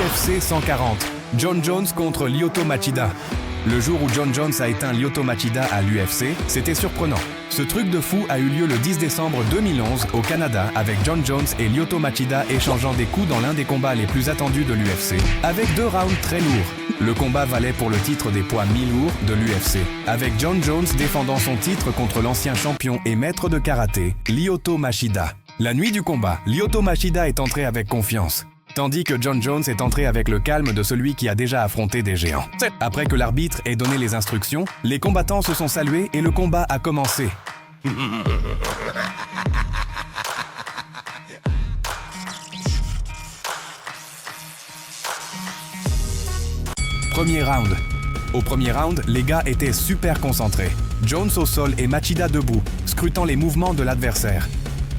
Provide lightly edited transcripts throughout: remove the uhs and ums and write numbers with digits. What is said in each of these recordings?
UFC 140, Jon Jones contre Lyoto Machida. Le jour où Jon Jones a éteint Lyoto Machida à l'UFC, c'était surprenant. Ce truc de fou a eu lieu le 10 décembre 2011 au Canada avec Jon Jones et Lyoto Machida échangeant des coups dans l'un des combats les plus attendus de l'UFC, avec 2 rounds très lourds. Le combat valait pour le titre des poids mi-lourds de l'UFC, avec Jon Jones défendant son titre contre l'ancien champion et maître de karaté, Lyoto Machida. La nuit du combat, Lyoto Machida est entré avec confiance, tandis que Jon Jones est entré avec le calme de celui qui a déjà affronté des géants. Après que l'arbitre ait donné les instructions, les combattants se sont salués et le combat a commencé. Premier round. Au premier round, les gars étaient super concentrés. Jones au sol et Machida debout, scrutant les mouvements de l'adversaire.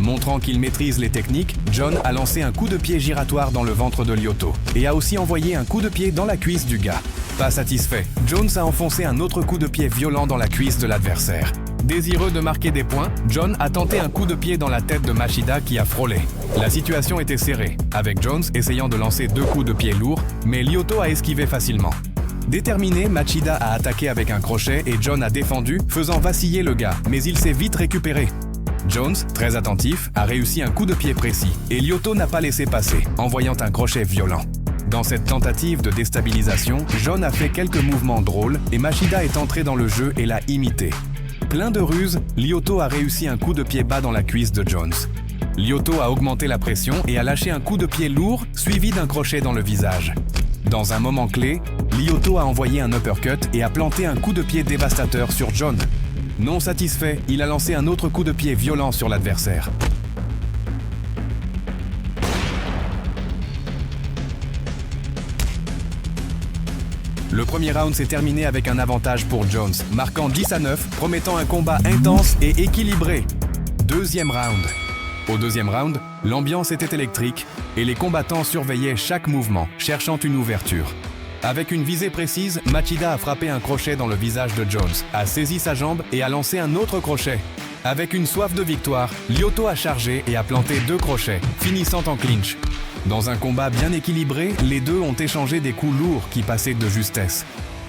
Montrant qu'il maîtrise les techniques, Jon a lancé un coup de pied giratoire dans le ventre de Lyoto et a aussi envoyé un coup de pied dans la cuisse du gars. Pas satisfait, Jones a enfoncé un autre coup de pied violent dans la cuisse de l'adversaire. Désireux de marquer des points, Jon a tenté un coup de pied dans la tête de Machida qui a frôlé. La situation était serrée, avec Jones essayant de lancer 2 coups de pied lourds, mais Lyoto a esquivé facilement. Déterminé, Machida a attaqué avec un crochet et Jon a défendu, faisant vaciller le gars, mais il s'est vite récupéré. Jones, très attentif, a réussi un coup de pied précis, et Lyoto n'a pas laissé passer, envoyant un crochet violent. Dans cette tentative de déstabilisation, Jon a fait quelques mouvements drôles, et Machida est entré dans le jeu et l'a imité. Plein de ruses, Lyoto a réussi un coup de pied bas dans la cuisse de Jones. Lyoto a augmenté la pression et a lâché un coup de pied lourd, suivi d'un crochet dans le visage. Dans un moment clé, Lyoto a envoyé un uppercut et a planté un coup de pied dévastateur sur Jon. Non satisfait, il a lancé un autre coup de pied violent sur l'adversaire. Le premier round s'est terminé avec un avantage pour Jones, marquant 10-9, promettant un combat intense et équilibré. Deuxième round. Au deuxième round, l'ambiance était électrique et les combattants surveillaient chaque mouvement, cherchant une ouverture. Avec une visée précise, Machida a frappé un crochet dans le visage de Jones, a saisi sa jambe et a lancé un autre crochet. Avec une soif de victoire, Lyoto a chargé et a planté 2 crochets, finissant en clinch. Dans un combat bien équilibré, les deux ont échangé des coups lourds qui passaient de justesse.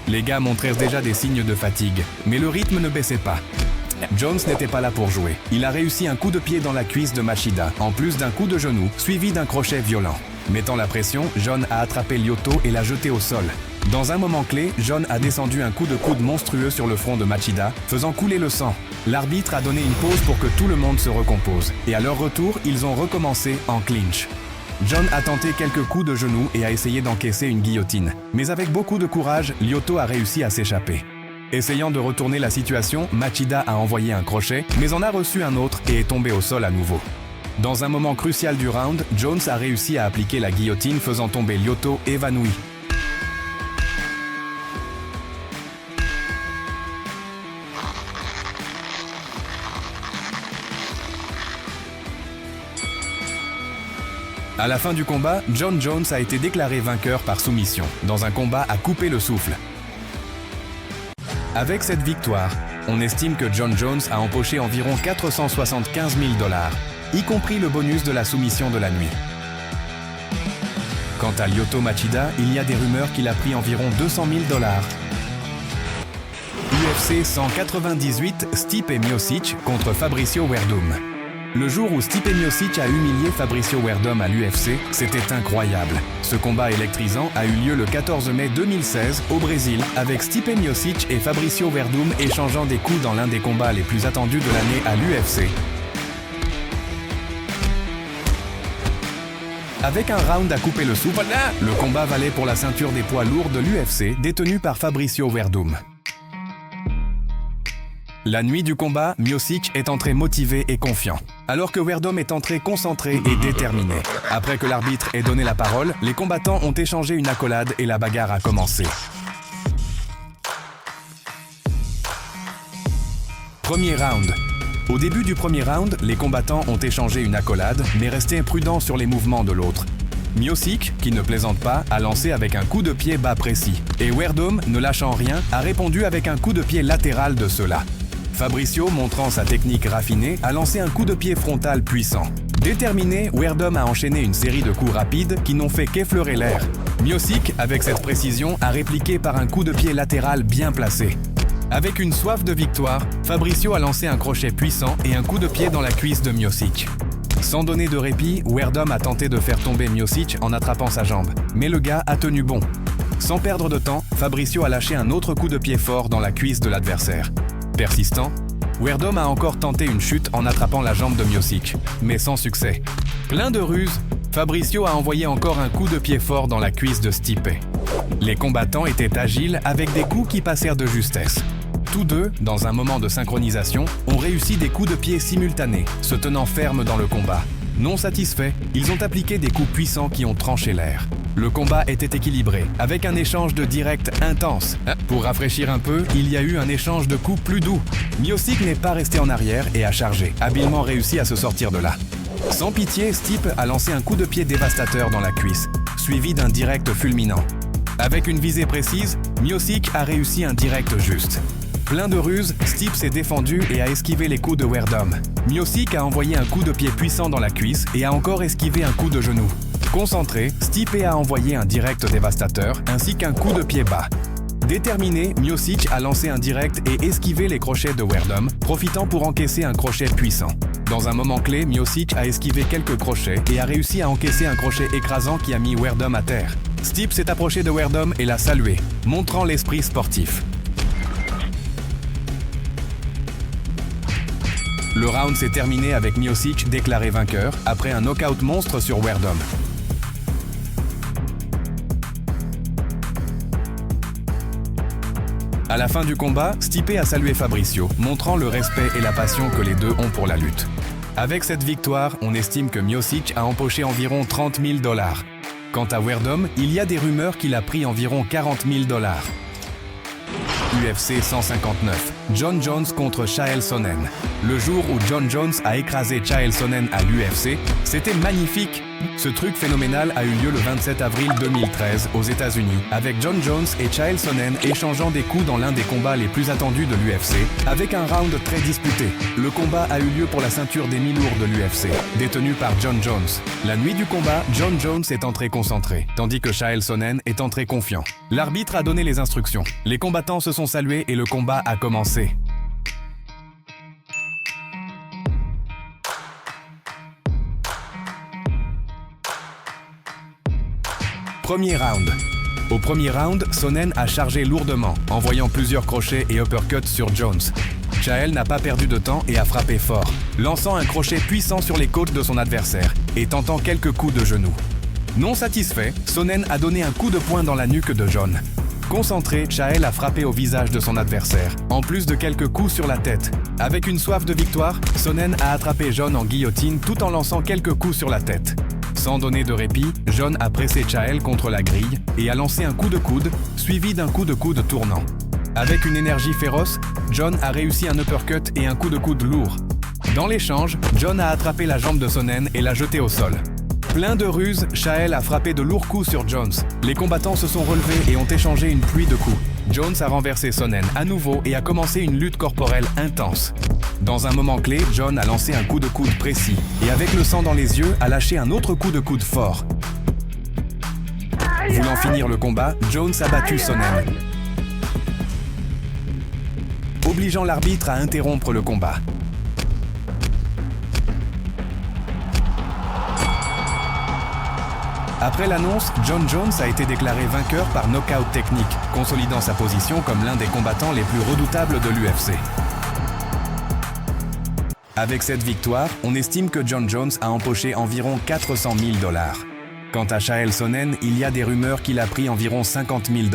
Les gars montraient déjà des signes de fatigue, mais le rythme ne baissait pas. Jones n'était pas là pour jouer. Il a réussi un coup de pied dans la cuisse de Machida, en plus d'un coup de genou, suivi d'un crochet violent. Mettant la pression, Jon a attrapé Lyoto et l'a jeté au sol. Dans un moment clé, Jon a descendu un coup de coude monstrueux sur le front de Machida, faisant couler le sang. L'arbitre a donné une pause pour que tout le monde se recompose. Et à leur retour, ils ont recommencé en clinch. Jon a tenté quelques coups de genou et a essayé d'encaisser une guillotine. Mais avec beaucoup de courage, Lyoto a réussi à s'échapper. Essayant de retourner la situation, Machida a envoyé un crochet, mais en a reçu un autre et est tombé au sol à nouveau. Dans un moment crucial du round, Jones a réussi à appliquer la guillotine faisant tomber Lyoto évanoui. À la fin du combat, Jon Jones a été déclaré vainqueur par soumission, dans un combat à couper le souffle. Avec cette victoire, on estime que Jon Jones a empoché environ 475 000 $, y compris le bonus de la soumission de la nuit. Quant à Lyoto Machida, il y a des rumeurs qu'il a pris environ 200 000 $. UFC 198, Stipe Miocic contre Fabricio Werdum. Le jour où Stipe Miocic a humilié Fabricio Werdum à l'UFC, c'était incroyable. Ce combat électrisant a eu lieu le 14 mai 2016 au Brésil, avec Stipe Miocic et Fabricio Werdum échangeant des coups dans l'un des combats les plus attendus de l'année à l'UFC. Avec un round à couper le souffle, le combat valait pour la ceinture des poids lourds de l'UFC, détenue par Fabricio Werdum. La nuit du combat, Miocic est entré motivé et confiant, alors que Werdum est entré concentré et déterminé. Après que l'arbitre ait donné la parole, les combattants ont échangé une accolade et la bagarre a commencé. Premier round. Au début du premier round, les combattants ont échangé une accolade, mais restaient prudents sur les mouvements de l'autre. Miocic, qui ne plaisante pas, a lancé avec un coup de pied bas précis, et Werdum, ne lâchant rien, a répondu avec un coup de pied latéral de cela. Fabricio, montrant sa technique raffinée, a lancé un coup de pied frontal puissant. Déterminé, Werdum a enchaîné une série de coups rapides qui n'ont fait qu'effleurer l'air. Miocic, avec cette précision, a répliqué par un coup de pied latéral bien placé. Avec une soif de victoire, Fabricio a lancé un crochet puissant et un coup de pied dans la cuisse de Miocic. Sans donner de répit, Werdum a tenté de faire tomber Miocic en attrapant sa jambe, mais le gars a tenu bon. Sans perdre de temps, Fabricio a lâché un autre coup de pied fort dans la cuisse de l'adversaire. Persistant, Werdum a encore tenté une chute en attrapant la jambe de Miocic, mais sans succès. Plein de ruses, Fabricio a envoyé encore un coup de pied fort dans la cuisse de Stipe. Les combattants étaient agiles avec des coups qui passèrent de justesse. Tous deux, dans un moment de synchronisation, ont réussi des coups de pied simultanés, se tenant fermes dans le combat. Non satisfaits, ils ont appliqué des coups puissants qui ont tranché l'air. Le combat était équilibré, avec un échange de directs intense. Pour rafraîchir un peu, il y a eu un échange de coups plus doux. Miocic n'est pas resté en arrière et a chargé, habilement réussi à se sortir de là. Sans pitié, Stipe a lancé un coup de pied dévastateur dans la cuisse, suivi d'un direct fulminant. Avec une visée précise, Miocic a réussi un direct juste. Plein de ruses, Stipe s'est défendu et a esquivé les coups de Werdum. Miocic a envoyé un coup de pied puissant dans la cuisse et a encore esquivé un coup de genou. Concentré, Stipe a envoyé un direct dévastateur ainsi qu'un coup de pied bas. Déterminé, Miocic a lancé un direct et esquivé les crochets de Werdum, profitant pour encaisser un crochet puissant. Dans un moment clé, Miocic a esquivé quelques crochets et a réussi à encaisser un crochet écrasant qui a mis Werdum à terre. Stipe s'est approché de Werdum et l'a salué, montrant l'esprit sportif. Le round s'est terminé avec Miocic déclaré vainqueur après un knockout monstre sur Werdum. À la fin du combat, Stipe a salué Fabricio, montrant le respect et la passion que les deux ont pour la lutte. Avec cette victoire, on estime que Miocic a empoché environ 30 000 $. Quant à Werdum, il y a des rumeurs qu'il a pris environ 40 000 $. UFC 159, Jon Jones contre Chael Sonnen. Le jour où Jon Jones a écrasé Chael Sonnen à l'UFC, c'était magnifique. Ce truc phénoménal a eu lieu le 27 avril 2013 aux États-Unis, avec Jon Jones et Chael Sonnen échangeant des coups dans l'un des combats les plus attendus de l'UFC, avec un round très disputé. Le combat a eu lieu pour la ceinture des mi-lourds de l'UFC, détenue par Jon Jones. La nuit du combat, Jon Jones est entré concentré, tandis que Chael Sonnen est entré confiant. L'arbitre a donné les instructions. Les combattants se sont salués et le combat a commencé. Premier round. Au premier round, Sonnen a chargé lourdement, envoyant plusieurs crochets et uppercuts sur Jones. Chael n'a pas perdu de temps et a frappé fort, lançant un crochet puissant sur les côtes de son adversaire et tentant quelques coups de genou. Non satisfait, Sonnen a donné un coup de poing dans la nuque de Jon. Concentré, Chael a frappé au visage de son adversaire, en plus de quelques coups sur la tête. Avec une soif de victoire, Sonnen a attrapé Jon en guillotine tout en lançant quelques coups sur la tête. Sans donner de répit, Jon a pressé Chael contre la grille et a lancé un coup de coude, suivi d'un coup de coude tournant. Avec une énergie féroce, Jon a réussi un uppercut et un coup de coude lourd. Dans l'échange, Jon a attrapé la jambe de Sonnen et l'a jeté au sol. Plein de ruses, Chael a frappé de lourds coups sur Jones. Les combattants se sont relevés et ont échangé une pluie de coups. Jones a renversé Sonnen à nouveau et a commencé une lutte corporelle intense. Dans un moment clé, Jon a lancé un coup de coude précis et avec le sang dans les yeux, a lâché un autre coup de coude fort. Voulant finir le combat, Jones a battu Sonnen, obligeant l'arbitre à interrompre le combat. Après l'annonce, Jon Jones a été déclaré vainqueur par knockout technique, consolidant sa position comme l'un des combattants les plus redoutables de l'UFC. Avec cette victoire, on estime que Jon Jones a empoché environ 400 000 $. Quant à Chael Sonnen, il y a des rumeurs qu'il a pris environ 50 000 $.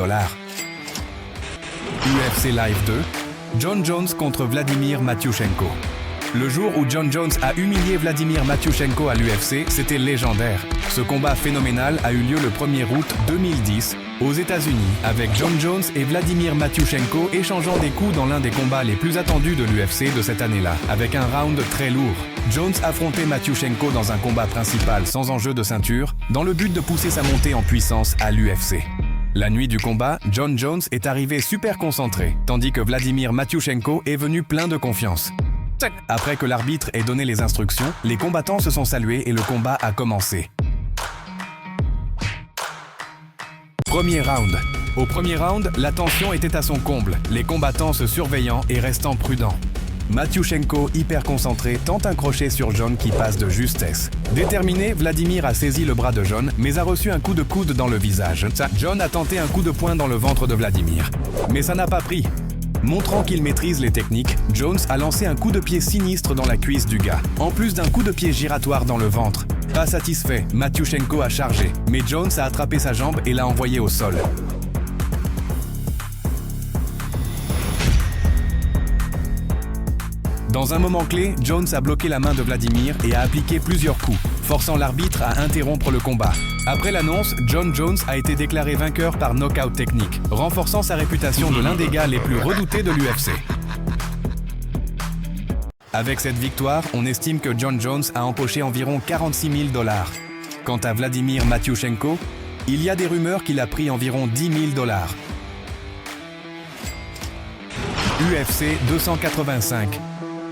UFC Live 2, Jon Jones contre Vladimir Matyushenko. Le jour où Jon Jones a humilié Vladimir Matyushenko à l'UFC, c'était légendaire. Ce combat phénoménal a eu lieu le 1er août 2010 aux États-Unis, avec Jon Jones et Vladimir Matyushenko échangeant des coups dans l'un des combats les plus attendus de l'UFC de cette année-là, avec un round très lourd. Jones affrontait Matyushenko dans un combat principal sans enjeu de ceinture, dans le but de pousser sa montée en puissance à l'UFC. La nuit du combat, Jon Jones est arrivé super concentré, tandis que Vladimir Matyushenko est venu plein de confiance. Après que l'arbitre ait donné les instructions, les combattants se sont salués et le combat a commencé. Premier round. Au premier round, la tension était à son comble, les combattants se surveillant et restant prudents. Matiuchenko, hyper concentré, tente un crochet sur John qui passe de justesse. Déterminé, Vladimir a saisi le bras de John, mais a reçu un coup de coude dans le visage. John a tenté un coup de poing dans le ventre de Vladimir, mais ça n'a pas pris. Montrant qu'il maîtrise les techniques, Jones a lancé un coup de pied sinistre dans la cuisse du gars, en plus d'un coup de pied giratoire dans le ventre. Pas satisfait, Matiuchenko a chargé, mais Jones a attrapé sa jambe et l'a envoyé au sol. Dans un moment clé, Jones a bloqué la main de Vladimir et a appliqué plusieurs coups, forçant l'arbitre à interrompre le combat. Après l'annonce, Jon Jones a été déclaré vainqueur par knockout technique, renforçant sa réputation de l'un des gars les plus redoutés de l'UFC. Avec cette victoire, on estime que Jon Jones a empoché environ 46 000 $. Quant à Vladimir Matiuchenko, il y a des rumeurs qu'il a pris environ 10 000 $. UFC 285.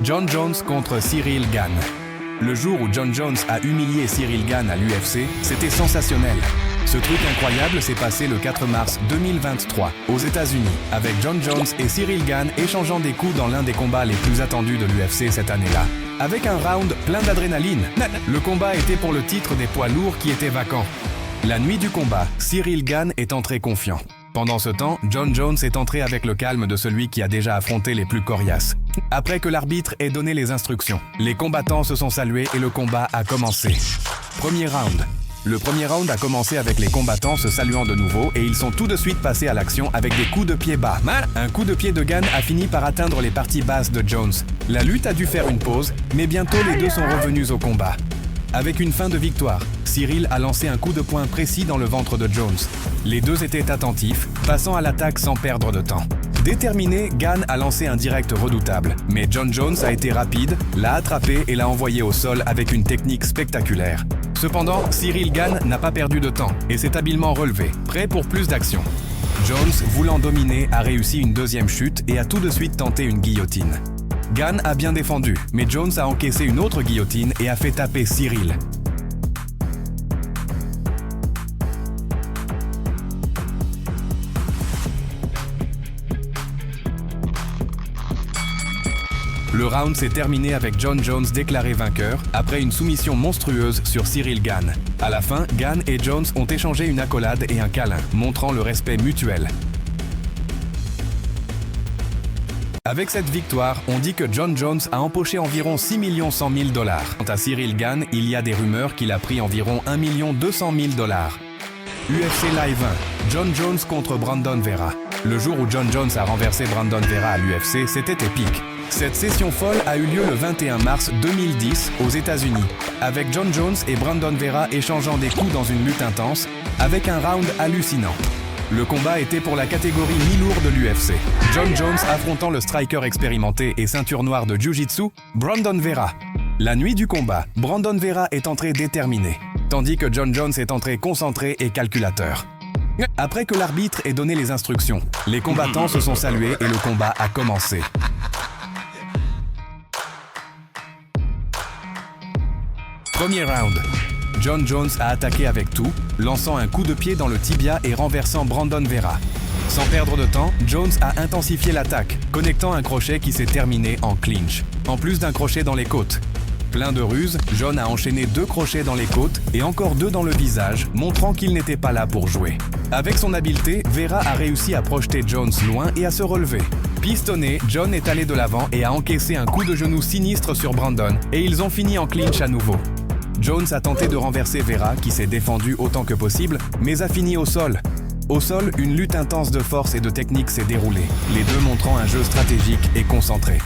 Jon Jones contre Ciryl Gane. Le jour où Jon Jones a humilié Ciryl Gane à l'UFC, c'était sensationnel. Ce truc incroyable s'est passé le 4 mars 2023 aux États-Unis, avec Jon Jones et Ciryl Gane échangeant des coups dans l'un des combats les plus attendus de l'UFC cette année-là. Avec un round plein d'adrénaline, le combat était pour le titre des poids lourds qui était vacant. La nuit du combat, Ciryl Gane est entré confiant. Pendant ce temps, Jon Jones est entré avec le calme de celui qui a déjà affronté les plus coriaces. Après que l'arbitre ait donné les instructions, les combattants se sont salués et le combat a commencé. Premier round. Le premier round a commencé avec les combattants se saluant de nouveau et ils sont tout de suite passés à l'action avec des coups de pied bas. Un coup de pied de Gane a fini par atteindre les parties basses de Jones. La lutte a dû faire une pause, mais bientôt les deux sont revenus au combat. Avec une fin de victoire, Ciryl a lancé un coup de poing précis dans le ventre de Jones. Les deux étaient attentifs, passant à l'attaque sans perdre de temps. Déterminé, Gane a lancé un direct redoutable, mais Jon Jones a été rapide, l'a attrapé et l'a envoyé au sol avec une technique spectaculaire. Cependant, Ciryl Gane n'a pas perdu de temps et s'est habilement relevé, prêt pour plus d'action. Jones, voulant dominer, a réussi une deuxième chute et a tout de suite tenté une guillotine. Gane a bien défendu, mais Jones a encaissé une autre guillotine et a fait taper Ciryl. Le round s'est terminé avec Jon Jones déclaré vainqueur après une soumission monstrueuse sur Ciryl Gane. À la fin, Gane et Jones ont échangé une accolade et un câlin, montrant le respect mutuel. Avec cette victoire, on dit que Jon Jones a empoché environ 6 100 000 $. Quant à Ciryl Gane, il y a des rumeurs qu'il a pris environ 1 200 000 $. UFC Live 1, Jon Jones contre Brandon Vera. Le jour où Jon Jones a renversé Brandon Vera à l'UFC, c'était épique. Cette session folle a eu lieu le 21 mars 2010 aux États-Unis, avec Jon Jones et Brandon Vera échangeant des coups dans une lutte intense, avec un round hallucinant. Le combat était pour la catégorie mi-lourd de l'UFC. Jon Jones affrontant le striker expérimenté et ceinture noire de Jiu-Jitsu, Brandon Vera. La nuit du combat, Brandon Vera est entré déterminé, tandis que Jon Jones est entré concentré et calculateur. Après que l'arbitre ait donné les instructions, les combattants se sont salués et le combat a commencé. Premier round. Jon Jones a attaqué avec tout, lançant un coup de pied dans le tibia et renversant Brandon Vera. Sans perdre de temps, Jones a intensifié l'attaque, connectant un crochet qui s'est terminé en clinch, en plus d'un crochet dans les côtes. Plein de ruses, Jon a enchaîné 2 crochets dans les côtes et encore 2 dans le visage, montrant qu'il n'était pas là pour jouer. Avec son habileté, Vera a réussi à projeter Jones loin et à se relever. Pistonné, Jon est allé de l'avant et a encaissé un coup de genou sinistre sur Brandon, et ils ont fini en clinch à nouveau. Jones a tenté de renverser Vera, qui s'est défendu autant que possible, mais a fini au sol. Au sol, une lutte intense de force et de technique s'est déroulée, les deux montrant un jeu stratégique et concentré.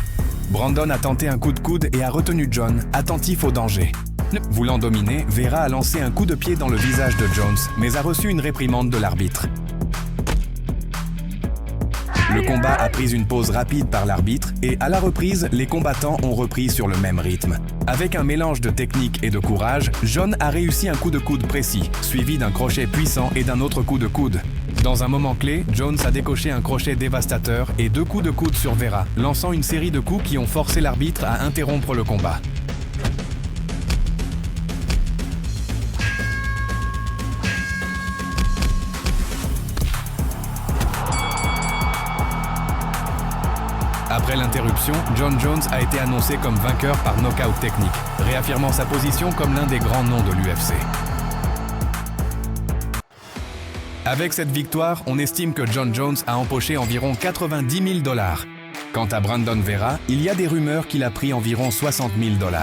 Brandon a tenté un coup de coude et a retenu Jon, attentif au danger. Voulant dominer, Vera a lancé un coup de pied dans le visage de Jones, mais a reçu une réprimande de l'arbitre. Le combat a pris une pause rapide par l'arbitre et, à la reprise, les combattants ont repris sur le même rythme. Avec un mélange de technique et de courage, Jon a réussi un coup de coude précis, suivi d'un crochet puissant et d'un autre coup de coude. Dans un moment clé, Jones a décoché un crochet dévastateur et 2 coups de coude sur Vera, lançant une série de coups qui ont forcé l'arbitre à interrompre le combat. Après l'interruption, Jon Jones a été annoncé comme vainqueur par knockout technique, réaffirmant sa position comme l'un des grands noms de l'UFC. Avec cette victoire, on estime que Jon Jones a empoché environ 90 000 $. Quant à Brandon Vera, il y a des rumeurs qu'il a pris environ 60 000 $.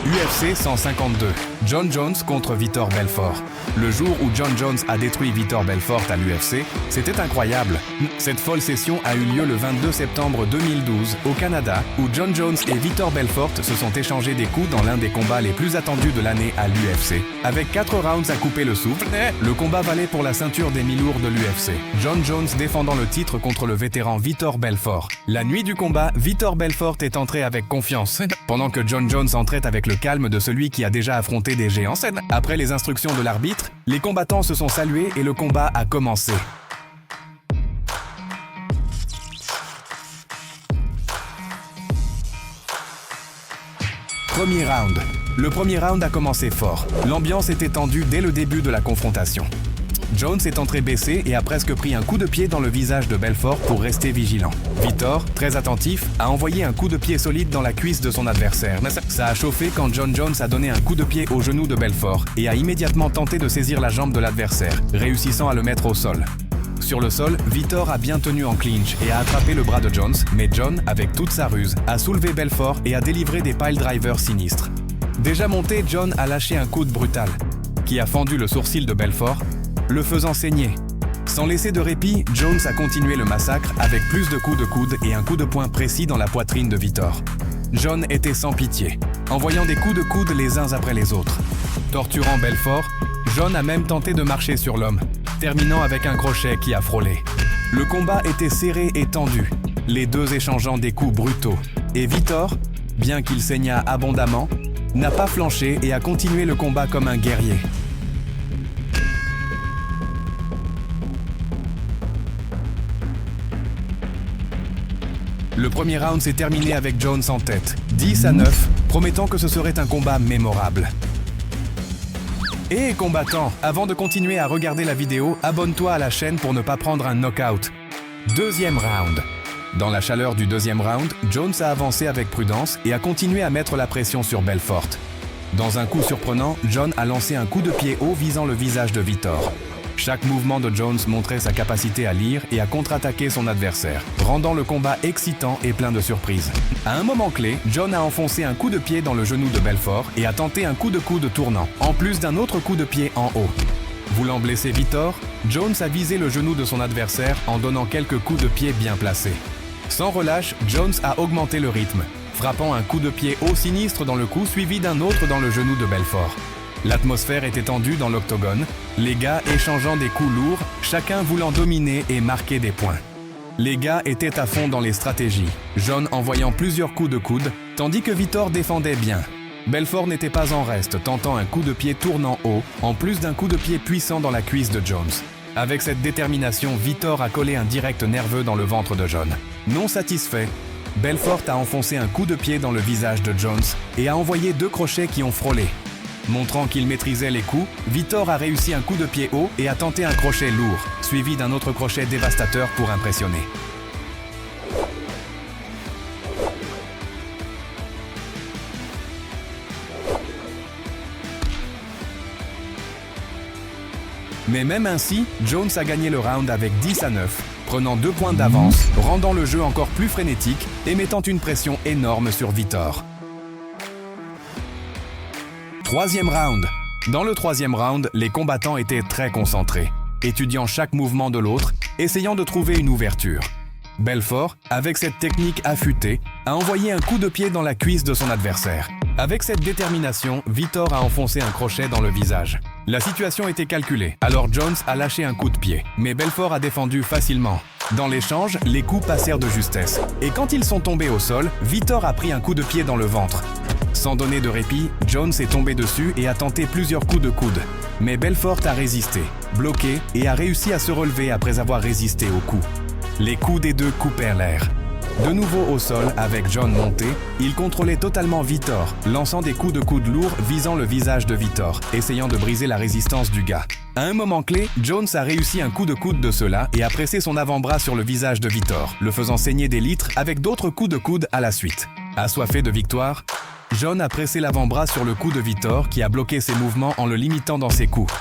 UFC 152, Jon Jones contre Vitor Belfort. Le jour où Jon Jones a détruit Vitor Belfort à l'UFC, c'était incroyable. Cette folle session a eu lieu le 22 septembre 2012 au Canada, où Jon Jones et Vitor Belfort se sont échangés des coups dans l'un des combats les plus attendus de l'année à l'UFC. Avec 4 rounds à couper le souffle, le combat valait pour la ceinture des mi-lourds de l'UFC. Jon Jones défendant le titre contre le vétéran Vitor Belfort. La nuit du combat, Vitor Belfort est entré avec confiance, pendant que Jon Jones entrait avec le calme de celui qui a déjà affronté des géants. Après les instructions de l'arbitre, les combattants se sont salués et le combat a commencé. Premier round. Le premier round a commencé fort. L'ambiance était tendue dès le début de la confrontation. Jones est entré baissé et a presque pris un coup de pied dans le visage de Belfort pour rester vigilant. Vitor, très attentif, a envoyé un coup de pied solide dans la cuisse de son adversaire. Ça a chauffé quand Jon Jones a donné un coup de pied au genou de Belfort et a immédiatement tenté de saisir la jambe de l'adversaire, réussissant à le mettre au sol. Sur le sol, Vitor a bien tenu en clinch et a attrapé le bras de Jones, mais Jon, avec toute sa ruse, a soulevé Belfort et a délivré des piledrivers sinistres. Déjà monté, Jon a lâché un coude brutal, qui a fendu le sourcil de Belfort, le faisant saigner. Sans laisser de répit, Jones a continué le massacre avec plus de coups de coude et un coup de poing précis dans la poitrine de Vitor. Jon était sans pitié, envoyant des coups de coude les uns après les autres. Torturant Belfort, Jon a même tenté de marcher sur l'homme, terminant avec un crochet qui a frôlé. Le combat était serré et tendu, les deux échangeant des coups brutaux. Et Vitor, bien qu'il saignât abondamment, n'a pas flanché et a continué le combat comme un guerrier. Le premier round s'est terminé avec Jones en tête, 10-9, promettant que ce serait un combat mémorable. Et combattant, avant de continuer à regarder la vidéo, abonne-toi à la chaîne pour ne pas prendre un knockout. Deuxième round. Dans la chaleur du deuxième round, Jones a avancé avec prudence et a continué à mettre la pression sur Belfort. Dans un coup surprenant, Jon a lancé un coup de pied haut visant le visage de Vitor. Chaque mouvement de Jones montrait sa capacité à lire et à contre-attaquer son adversaire, rendant le combat excitant et plein de surprises. À un moment clé, Jon a enfoncé un coup de pied dans le genou de Belfort et a tenté un coup de coude tournant, en plus d'un autre coup de pied en haut. Voulant blesser Vitor, Jones a visé le genou de son adversaire en donnant quelques coups de pied bien placés. Sans relâche, Jones a augmenté le rythme, frappant un coup de pied haut sinistre dans le cou suivi d'un autre dans le genou de Belfort. L'atmosphère était tendue dans l'octogone, les gars échangeant des coups lourds, chacun voulant dominer et marquer des points. Les gars étaient à fond dans les stratégies, Jon envoyant plusieurs coups de coude, tandis que Vitor défendait bien. Belfort n'était pas en reste, tentant un coup de pied tournant haut, en plus d'un coup de pied puissant dans la cuisse de Jones. Avec cette détermination, Vitor a collé un direct nerveux dans le ventre de Jon. Non satisfait, Belfort a enfoncé un coup de pied dans le visage de Jones et a envoyé 2 crochets qui ont frôlé. Montrant qu'il maîtrisait les coups, Vitor a réussi un coup de pied haut et a tenté un crochet lourd, suivi d'un autre crochet dévastateur pour impressionner. Mais même ainsi, Jones a gagné le round avec 10-9, prenant 2 points d'avance, rendant le jeu encore plus frénétique et mettant une pression énorme sur Vitor. Troisième round. Dans le troisième round, les combattants étaient très concentrés, étudiant chaque mouvement de l'autre, essayant de trouver une ouverture. Belfort, avec cette technique affûtée, a envoyé un coup de pied dans la cuisse de son adversaire. Avec cette détermination, Vitor a enfoncé un crochet dans le visage. La situation était calculée, alors Jones a lâché un coup de pied, mais Belfort a défendu facilement. Dans l'échange, les coups passèrent de justesse. Et quand ils sont tombés au sol, Vitor a pris un coup de pied dans le ventre. Sans donner de répit, Jones est tombé dessus et a tenté plusieurs coups de coude. Mais Belfort a résisté, bloqué et a réussi à se relever après avoir résisté aux coups. Les coups des deux coupèrent l'air. De nouveau au sol avec John monté, il contrôlait totalement Vitor, lançant des coups de coude lourds visant le visage de Vitor, essayant de briser la résistance du gars. À un moment clé, Jones a réussi un coup de coude de cela et a pressé son avant-bras sur le visage de Vitor, le faisant saigner des litres avec d'autres coups de coude à la suite. Assoiffé de victoire, John a pressé l'avant-bras sur le cou de Vitor qui a bloqué ses mouvements en le limitant dans ses coups.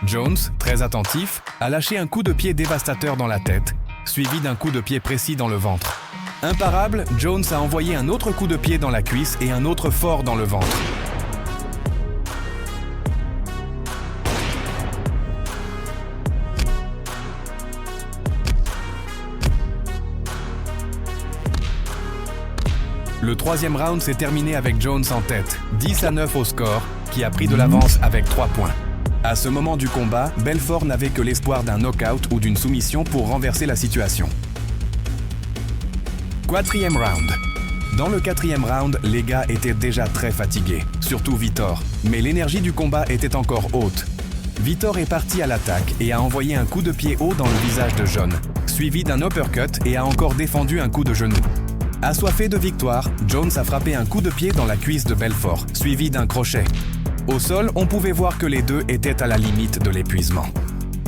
Jones, très attentif, a lâché un coup de pied dévastateur dans la tête, suivi d'un coup de pied précis dans le ventre. Imparable, Jones a envoyé un autre coup de pied dans la cuisse et un autre fort dans le ventre. Le troisième round s'est terminé avec Jones en tête, 10-9 au score, qui a pris de l'avance avec 3 points. À ce moment du combat, Belfort n'avait que l'espoir d'un knockout ou d'une soumission pour renverser la situation. Quatrième round. Dans le quatrième round, les gars étaient déjà très fatigués, surtout Vitor, mais l'énergie du combat était encore haute. Vitor est parti à l'attaque et a envoyé un coup de pied haut dans le visage de John, suivi d'un uppercut et a encore défendu un coup de genou. Assoiffé de victoire, Jones a frappé un coup de pied dans la cuisse de Belfort, suivi d'un crochet. Au sol, on pouvait voir que les deux étaient à la limite de l'épuisement.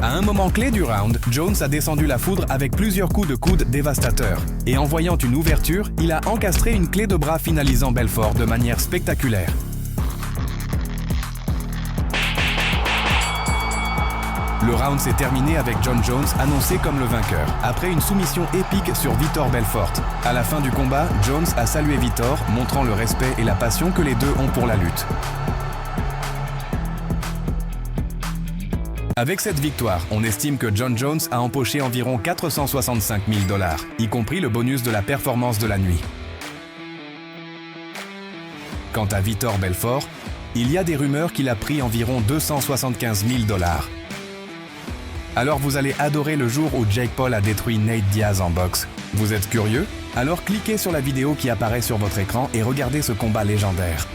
À un moment clé du round, Jones a descendu la foudre avec plusieurs coups de coude dévastateurs. Et en voyant une ouverture, il a encastré une clé de bras finalisant Belfort de manière spectaculaire. Le round s'est terminé avec John Jones annoncé comme le vainqueur, après une soumission épique sur Vitor Belfort. À la fin du combat, Jones a salué Vitor, montrant le respect et la passion que les deux ont pour la lutte. Avec cette victoire, on estime que John Jones a empoché environ 465 000 $, y compris le bonus de la performance de la nuit. Quant à Vitor Belfort, il y a des rumeurs qu'il a pris environ 275 000 $. Alors vous allez adorer le jour où Jake Paul a détruit Nate Diaz en boxe. Vous êtes curieux? Alors cliquez sur la vidéo qui apparaît sur votre écran et regardez ce combat légendaire.